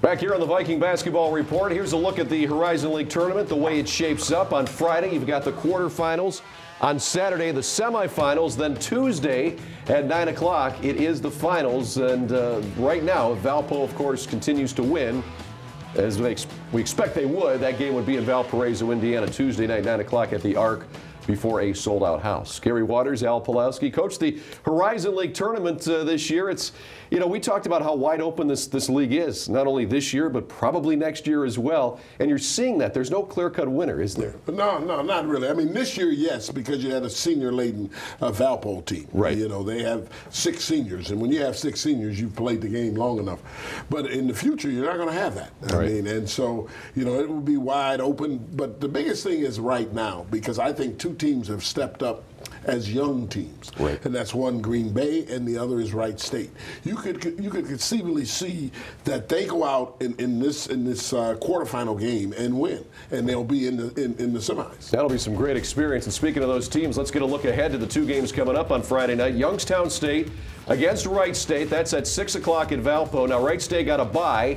Back here on the Viking Basketball Report, here's a look at the Horizon League tournament, the way it shapes up. On Friday, you've got the quarterfinals. On Saturday, the semifinals. Then Tuesday at 9 o'clock, it is the finals. And right now, Valpo, of course, continues to win, as we expect they would. That game would be in Valparaiso, Indiana, Tuesday night, 9 o'clock at the Arc, before a sold-out house. Gary Waters, Al Pawlowski, coach the Horizon League tournament this year. It's, you know, we talked about how wide open this league is, not only this year, but probably next year as well. And you're seeing that. There's no clear-cut winner, is there? No, not really. I mean, this year, yes, because you had a senior-laden Valpo team. Right. You know, they have 6 seniors, and when you have 6 seniors, you've played the game long enough. But in the future, you're not going to have that. I mean, and so, you know, it will be wide open. But the biggest thing is right now, because I think 2 teams have stepped up as young teams, and that's one Green Bay and the other is Wright State. You could conceivably see that they go out in this quarterfinal game and win, and they'll be in the semis. That'll be some great experience. And speaking of those teams, let's get a look ahead to the 2 games coming up on Friday night. Youngstown State against Wright State. That's at 6 o'clock in Valpo. Now, Wright State got a bye.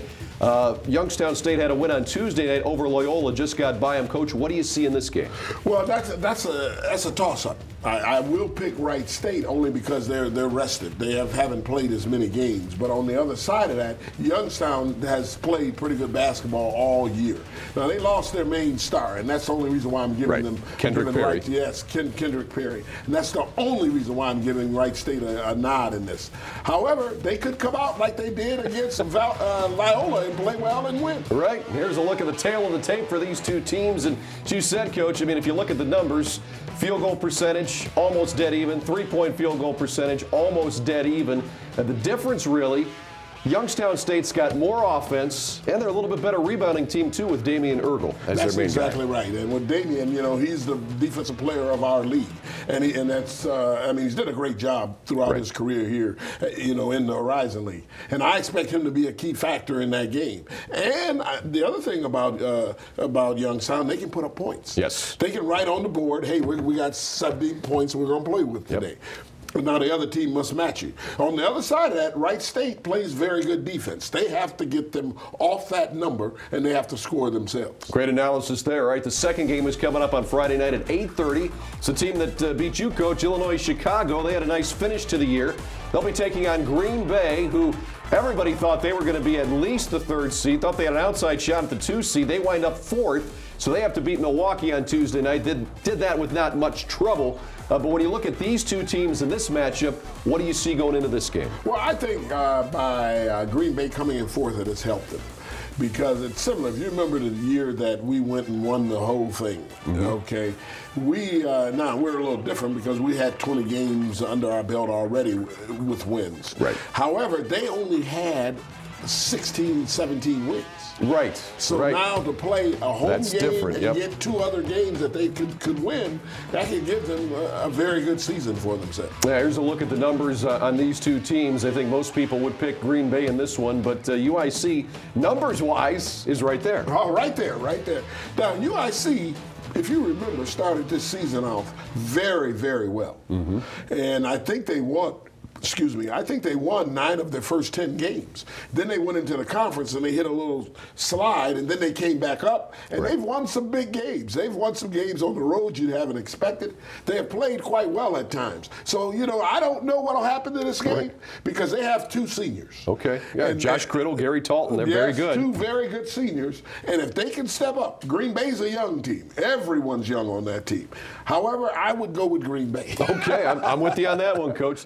Youngstown State had a win on Tuesday night over Loyola, just got by him. Coach, what do you see in this game? Well, that's a toss-up. I will pick Wright State only because they're rested. They haven't played as many games. But on the other side of that, Youngstown has played pretty good basketball all year. Now, they lost their main star, and that's the only reason why I'm giving them Kendrick Perry. Kendrick Perry. And that's the only reason why I'm giving Wright State a nod in this. However, they could come out like they did against Loyola and play well and win. Right. Here's a look at the tail of the tape for these 2 teams. And as you said, Coach, I mean, if you look at the numbers, field goal percentage, almost dead even. 3-point field goal percentage, almost dead even. And the difference, really, Youngstown State's got more offense, and they're a little bit better rebounding team, too, with Damian Ergel as their main guy. That's exactly right. And with Damian, you know, he's the defensive player of our league. And that's, I mean, he's did a great job throughout his career here, you know, in the Horizon League. And I expect him to be a key factor in that game. And the other thing about Youngstown, they can put up points. Yes. They can write on the board, hey, we got 70 points we're going to play with today. Now, the other team must match you. On the other side of that, Wright State plays very good defense. They have to get them off that number, and they have to score themselves. Great analysis there, right? The second game is coming up on Friday night at 8:30. It's a team that beat you, Coach, Illinois Chicago. They had a nice finish to the year. They'll be taking on Green Bay, who everybody thought they were going to be at least the 3rd seed, thought they had an outside shot at the 2 seed. They wind up 4th, so they have to beat Milwaukee on Tuesday night. Did that with not much trouble. But when you look at these 2 teams in this matchup, what do you see going into this game? Well, I think by Green Bay coming in 4th, it has helped them. Because it's similar. If you remember the year that we went and won the whole thing, okay, now we're a little different because we had 20 games under our belt already with wins. Right. However, they only had 16, 17 wins. Right. So now to play a home game and get 2 other games that they could win, that could give them a very good season for themselves. Yeah, here's a look at the numbers on these 2 teams. I think most people would pick Green Bay in this one, but UIC, numbers-wise, is right there. Oh, right there. Now, UIC, if you remember, started this season off very, very well. And I think they won. I think they won 9 of their first 10 games. Then they went into the conference and they hit a little slide, and then they came back up, and they've won some big games. They've won some games on the road you haven't expected. They have played quite well at times. So, you know, I don't know what will happen to this game because they have 2 seniors. Okay. Yeah, and Josh Criddle, Gary Talton, they're very good. 2 very good seniors, and if they can step up, Green Bay's a young team. Everyone's young on that team. However, I would go with Green Bay. Okay, I'm with you on that one, Coach.